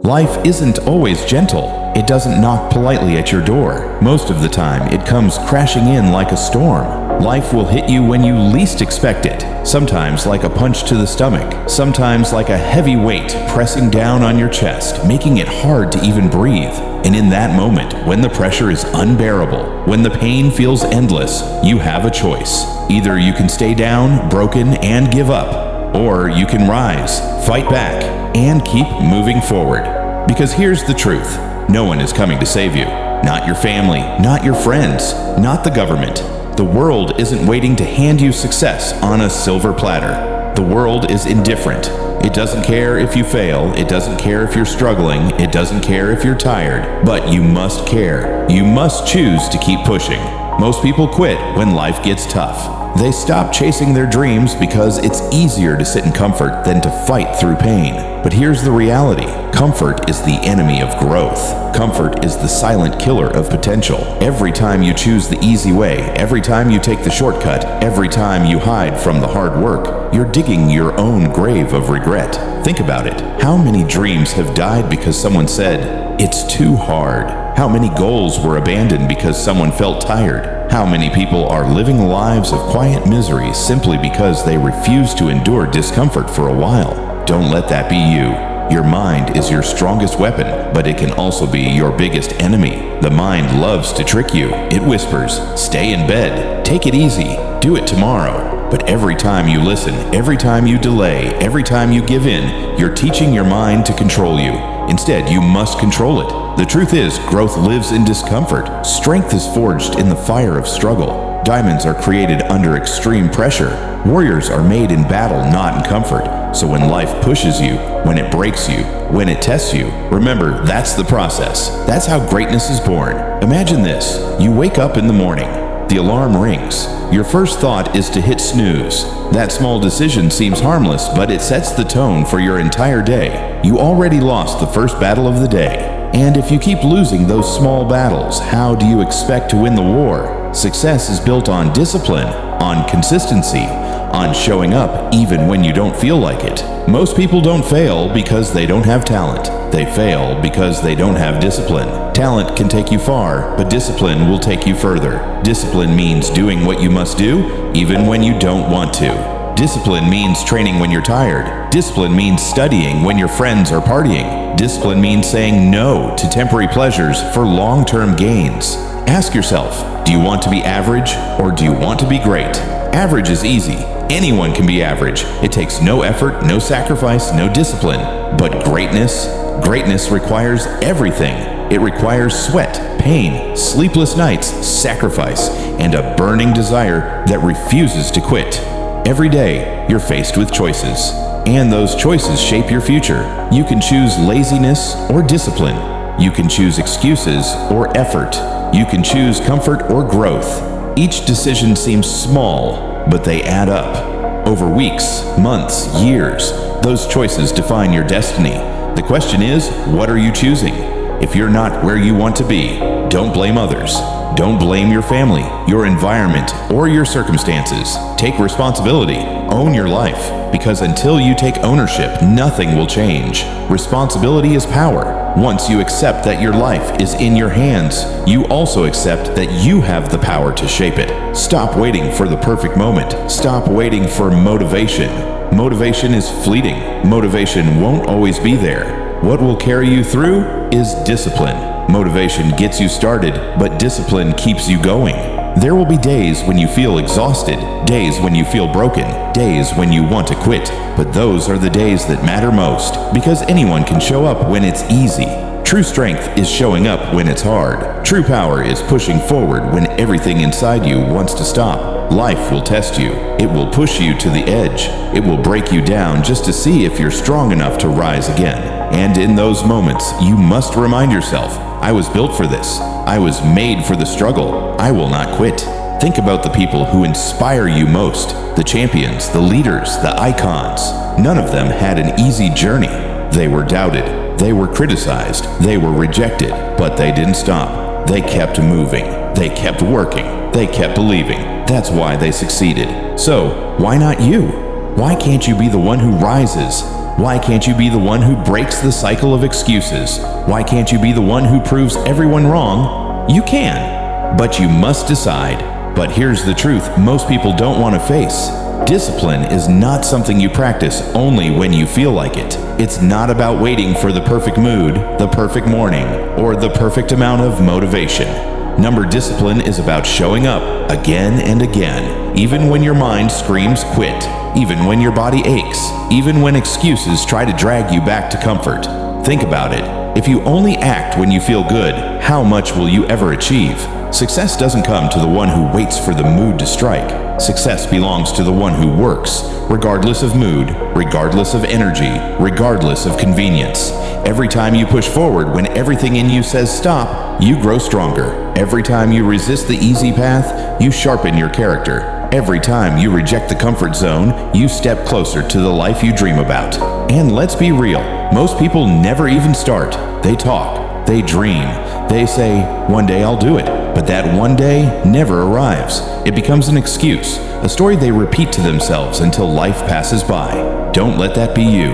Life isn't always gentle. It doesn't knock politely at your door. Most of the time, it comes crashing in like a storm. Life will hit you when you least expect it. Sometimes like a punch to the stomach. Sometimes like a heavy weight pressing down on your chest, making it hard to even breathe. And in that moment, when the pressure is unbearable, when the pain feels endless, you have a choice. Either you can stay down, broken, and give up, or you can rise, fight back, and keep moving forward. Because here's the truth. No one is coming to save you. Not your family, not your friends, not the government. The world isn't waiting to hand you success on a silver platter. The world is indifferent. It doesn't care if you fail. It doesn't care if you're struggling. It doesn't care if you're tired. But you must care. You must choose to keep pushing. Most people quit when life gets tough. They stop chasing their dreams because it's easier to sit in comfort than to fight through pain. But here's the reality. Comfort is the enemy of growth. Comfort is the silent killer of potential. Every time you choose the easy way, every time you take the shortcut, every time you hide from the hard work, you're digging your own grave of regret. Think about it. How many dreams have died because someone said, "It's too hard"? How many goals were abandoned because someone felt tired? How many people are living lives of quiet misery simply because they refuse to endure discomfort for a while? Don't let that be you. Your mind is your strongest weapon, but it can also be your biggest enemy. The mind loves to trick you. It whispers, "Stay in bed, take it easy, do it tomorrow." But every time you listen, every time you delay, every time you give in, you're teaching your mind to control you. Instead, you must control it. The truth is, growth lives in discomfort. Strength is forged in the fire of struggle. Diamonds are created under extreme pressure. Warriors are made in battle, not in comfort. So when life pushes you, when it breaks you, when it tests you, remember, that's the process. That's how greatness is born. Imagine this. You wake up in the morning. The alarm rings. Your first thought is to hit snooze. That small decision seems harmless, but it sets the tone for your entire day. You already lost the first battle of the day. And if you keep losing those small battles, how do you expect to win the war? Success is built on discipline, on consistency, on showing up even when you don't feel like it. Most people don't fail because they don't have talent. They fail because they don't have discipline. Talent can take you far, but discipline will take you further. Discipline means doing what you must do, even when you don't want to. Discipline means training when you're tired. Discipline means studying when your friends are partying. Discipline means saying no to temporary pleasures for long-term gains. Ask yourself, do you want to be average or do you want to be great? Average is easy. Anyone can be average. It takes no effort, no sacrifice, no discipline. But greatness requires everything. It requires sweat, pain, sleepless nights, sacrifice, and a burning desire that refuses to quit. Every day, you're faced with choices, and those choices shape your future. You can choose laziness or discipline. You can choose excuses or effort. You can choose comfort or growth. Each decision seems small, but they add up. Over weeks, months, years, those choices define your destiny. The question is, what are you choosing? If you're not where you want to be, don't blame others. Don't blame your family, your environment, or your circumstances. Take responsibility. Own your life. Because until you take ownership, nothing will change. Responsibility is power. Once you accept that your life is in your hands, you also accept that you have the power to shape it. Stop waiting for the perfect moment. Stop waiting for motivation. Motivation is fleeting. Motivation won't always be there. What will carry you through is discipline. Motivation gets you started, but discipline keeps you going. There will be days when you feel exhausted, days when you feel broken, days when you want to quit. But those are the days that matter most, because anyone can show up when it's easy. True strength is showing up when it's hard. True power is pushing forward when everything inside you wants to stop. Life will test you. It will push you to the edge. It will break you down just to see if you're strong enough to rise again. And in those moments, you must remind yourself, I was built for this. I was made for the struggle. I will not quit. Think about the people who inspire you most. The champions, the leaders, the icons. None of them had an easy journey. They were doubted. They were criticized. They were rejected. But they didn't stop. They kept moving. They kept working. They kept believing. That's why they succeeded. So, why not you? Why can't you be the one who rises, Why can't you be the one who breaks the cycle of excuses? Why can't you be the one who proves everyone wrong? You can, but you must decide. But here's the truth most people don't want to face. Discipline is not something you practice only when you feel like it. It's not about waiting for the perfect mood, the perfect morning, or the perfect amount of motivation. Number discipline is about showing up again and again, even when your mind screams quit, even when your body aches, even when excuses try to drag you back to comfort. Think about it. If you only act when you feel good, how much will you ever achieve? Success doesn't come to the one who waits for the mood to strike. Success belongs to the one who works, regardless of mood, regardless of energy, regardless of convenience. Every time you push forward when everything in you says stop, you grow stronger. Every time you resist the easy path, you sharpen your character. Every time you reject the comfort zone, you step closer to the life you dream about. And let's be real, most people never even start. They talk, they dream, they say, one day I'll do it. But that one day never arrives. It becomes an excuse, a story they repeat to themselves until life passes by. Don't let that be you.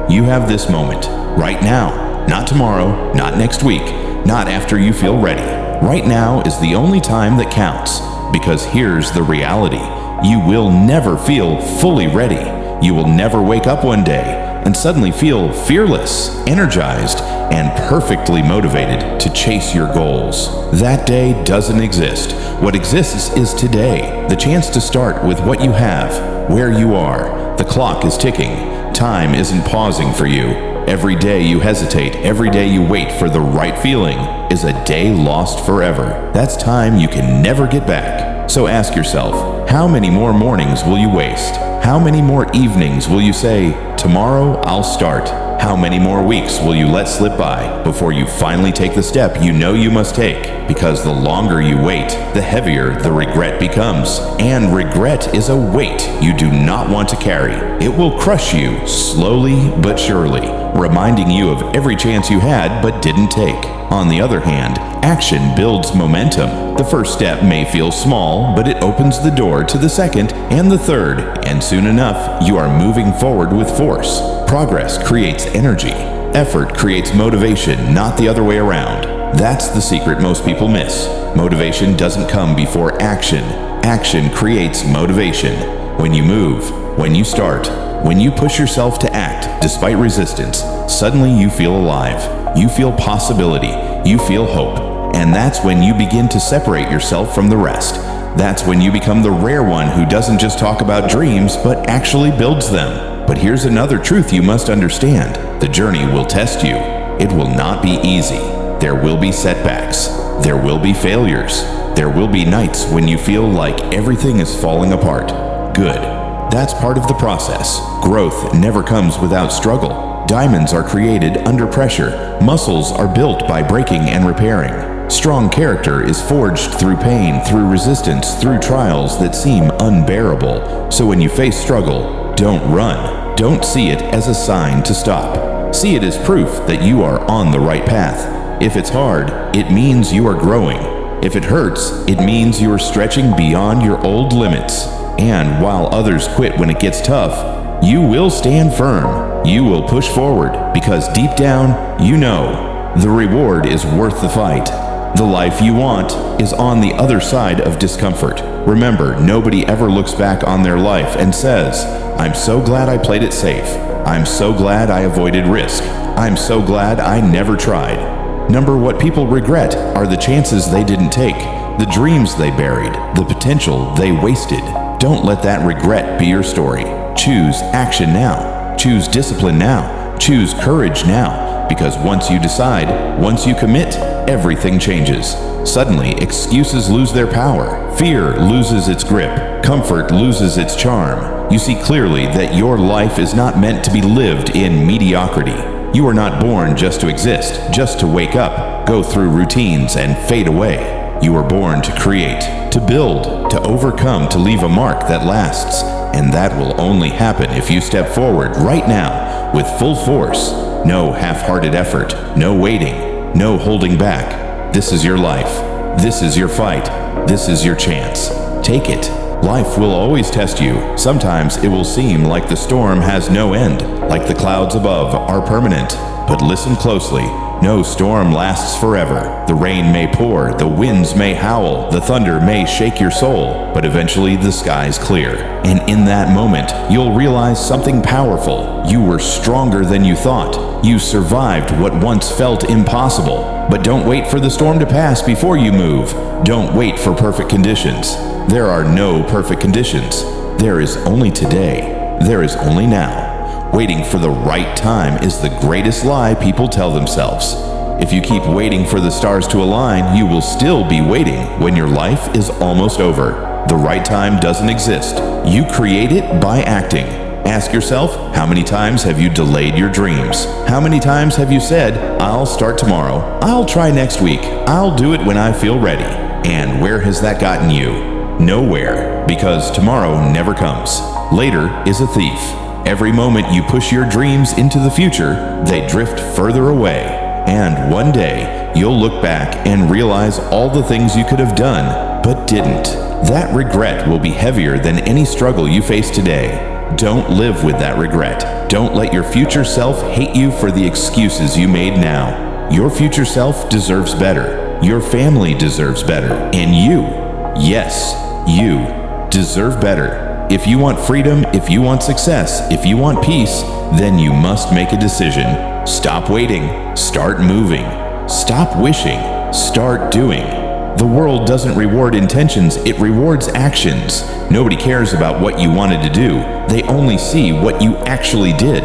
You have this moment, right now, not tomorrow, not next week, not after you feel ready. Right now is the only time that counts, because here's the reality. You will never feel fully ready. You will never wake up one day and suddenly feel fearless, energized, and perfectly motivated to chase your goals. That day doesn't exist. What exists is today, the chance to start with what you have, where you are. The clock is ticking. Time isn't pausing for you. Every day you hesitate, every day you wait for the right feeling is a day lost forever. That's time you can never get back. So ask yourself, how many more mornings will you waste? How many more evenings will you say, tomorrow I'll start? How many more weeks will you let slip by before you finally take the step you know you must take? Because the longer you wait, the heavier the regret becomes. And regret is a weight you do not want to carry. It will crush you slowly but surely, reminding you of every chance you had but didn't take. On the other hand, action builds momentum. The first step may feel small, but it opens the door to the second and the third, and soon enough, you are moving forward with force. Progress creates energy. Effort creates motivation, not the other way around. That's the secret most people miss. Motivation doesn't come before action. Action creates motivation. When you move, when you start, when you push yourself to act despite resistance, suddenly you feel alive. You feel possibility. You feel hope. And that's when you begin to separate yourself from the rest. That's when you become the rare one who doesn't just talk about dreams, but actually builds them. But here's another truth you must understand. The journey will test you. It will not be easy. There will be setbacks. There will be failures. There will be nights when you feel like everything is falling apart. Good. That's part of the process. Growth never comes without struggle. Diamonds are created under pressure. Muscles are built by breaking and repairing. Strong character is forged through pain, through resistance, through trials that seem unbearable. So when you face struggle, don't run. Don't see it as a sign to stop. See it as proof that you are on the right path. If it's hard, it means you are growing. If it hurts, it means you are stretching beyond your old limits. And while others quit when it gets tough, you will stand firm. You will push forward because deep down, you know the reward is worth the fight. The life you want is on the other side of discomfort. Remember, nobody ever looks back on their life and says, I'm so glad I played it safe. I'm so glad I avoided risk. I'm so glad I never tried. What people regret are the chances they didn't take, the dreams they buried, the potential they wasted. Don't let that regret be your story. Choose action now. Choose discipline now. Choose courage now. Because once you decide, once you commit, everything changes. Suddenly, excuses lose their power. Fear loses its grip. Comfort loses its charm. You see clearly that your life is not meant to be lived in mediocrity. You are not born just to exist, just to wake up, go through routines, and fade away. You were born to create, to build, to overcome, to leave a mark that lasts. And that will only happen if you step forward right now with full force. No half-hearted effort, no waiting, no holding back. This is your life. This is your fight. This is your chance. Take it. Life will always test you. Sometimes it will seem like the storm has no end, like the clouds above are permanent. But listen closely. No storm lasts forever. The rain may pour, the winds may howl, the thunder may shake your soul, but eventually the skies clear. And in that moment, you'll realize something powerful. You were stronger than you thought. You survived what once felt impossible. But don't wait for the storm to pass before you move. Don't wait for perfect conditions. There are no perfect conditions. There is only today. There is only now. Waiting for the right time is the greatest lie people tell themselves. If you keep waiting for the stars to align, you will still be waiting when your life is almost over. The right time doesn't exist. You create it by acting. Ask yourself, how many times have you delayed your dreams? How many times have you said, I'll start tomorrow, I'll try next week, I'll do it when I feel ready? And where has that gotten you? Nowhere, because tomorrow never comes. Later is a thief. Every moment you push your dreams into the future, they drift further away. And one day, you'll look back and realize all the things you could have done, but didn't. That regret will be heavier than any struggle you face today. Don't live with that regret. Don't let your future self hate you for the excuses you made now. Your future self deserves better. Your family deserves better. And you, yes, you, deserve better. If you want freedom, if you want success, if you want peace, then you must make a decision. Stop waiting. Start moving. Stop wishing. Start doing. The world doesn't reward intentions, it rewards actions. Nobody cares about what you wanted to do. They only see what you actually did.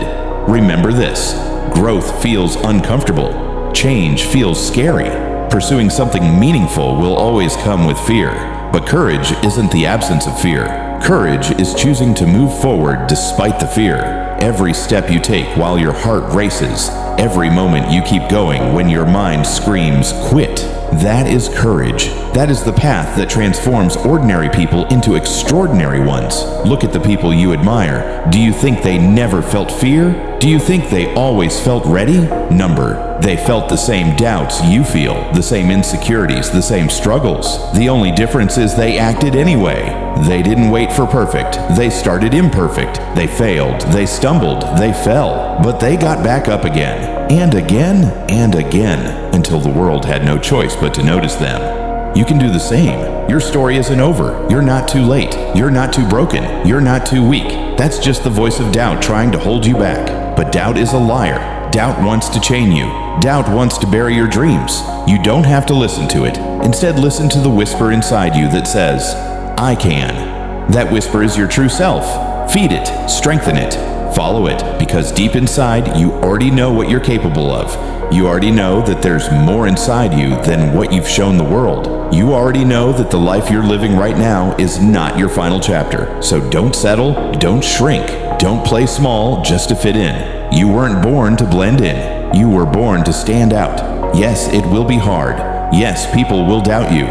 Remember this: growth feels uncomfortable. Change feels scary. Pursuing something meaningful will always come with fear. But courage isn't the absence of fear. Courage is choosing to move forward despite the fear. Every step you take while your heart races, every moment you keep going when your mind screams, quit. That is courage. That is the path that transforms ordinary people into extraordinary ones. Look at the people you admire. Do you think they never felt fear? Do you think they always felt ready? Number, they felt the same doubts you feel, the same insecurities, the same struggles. The only difference is they acted anyway. They didn't wait for perfect. They started imperfect. They failed. They stumbled. They fell. But they got back up again. And again, and again, until the world had no choice but to notice them. You can do the same. Your story isn't over. You're not too late. You're not too broken. You're not too weak. That's just the voice of doubt trying to hold you back. But doubt is a liar. Doubt wants to chain you. Doubt wants to bury your dreams. You don't have to listen to it. Instead, listen to the whisper inside you that says, I can. That whisper is your true self. Feed it. Strengthen it. Follow it, because deep inside, you already know what you're capable of. You already know that there's more inside you than what you've shown the world. You already know that the life you're living right now is not your final chapter. So don't settle, don't shrink, don't play small just to fit in. You weren't born to blend in. You were born to stand out. Yes, it will be hard. Yes, people will doubt you.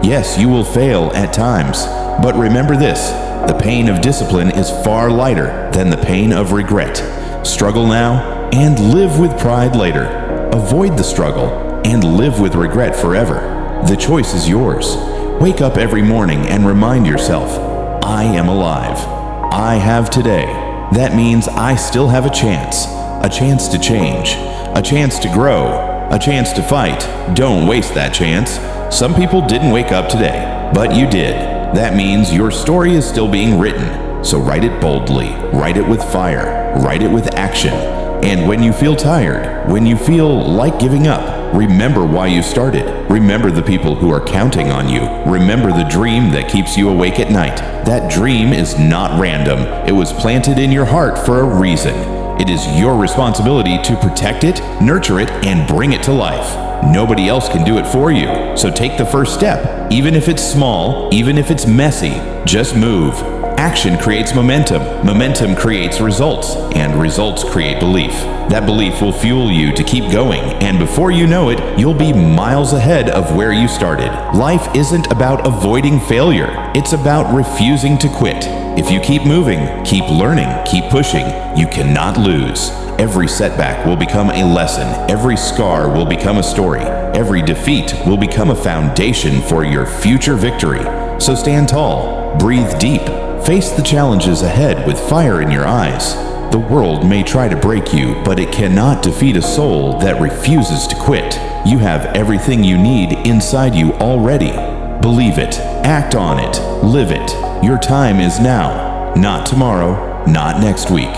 Yes, you will fail at times. But remember this: the pain of discipline is far lighter than the pain of regret. Struggle now and live with pride later. Avoid the struggle and live with regret forever. The choice is yours. Wake up every morning and remind yourself, I am alive. I have today. That means I still have a chance to change, a chance to grow, a chance to fight. Don't waste that chance. Some people didn't wake up today, but you did. That means your story is still being written. So write it boldly, write it with fire, write it with action. And when you feel tired, when you feel like giving up, remember why you started. Remember the people who are counting on you. Remember the dream that keeps you awake at night. That dream is not random. It was planted in your heart for a reason. It is your responsibility to protect it, nurture it, and bring it to life. Nobody else can do it for you. So take the first step. Even if it's small, even if it's messy, just move. Action creates momentum. Momentum creates results. And results create belief. That belief will fuel you to keep going. And before you know it, you'll be miles ahead of where you started. Life isn't about avoiding failure. It's about refusing to quit. If you keep moving, keep learning, keep pushing, you cannot lose. Every setback will become a lesson. Every scar will become a story. Every defeat will become a foundation for your future victory. So stand tall. Breathe deep. Face the challenges ahead with fire in your eyes. The world may try to break you, but it cannot defeat a soul that refuses to quit. You have everything you need inside you already. Believe it, act on it, live it. Your time is now, not tomorrow, not next week.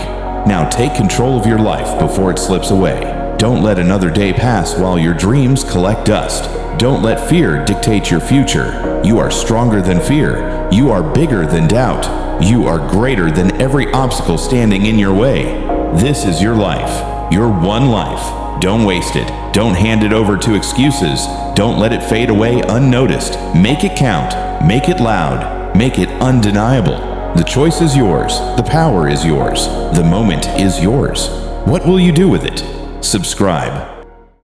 Now take control of your life before it slips away. Don't let another day pass while your dreams collect dust. Don't let fear dictate your future. You are stronger than fear. You are bigger than doubt. You are greater than every obstacle standing in your way. This is your life, your one life. Don't waste it. Don't hand it over to excuses. Don't let it fade away unnoticed. Make it count. Make it loud. Make it undeniable. The choice is yours. The power is yours. The moment is yours. What will you do with it? Subscribe.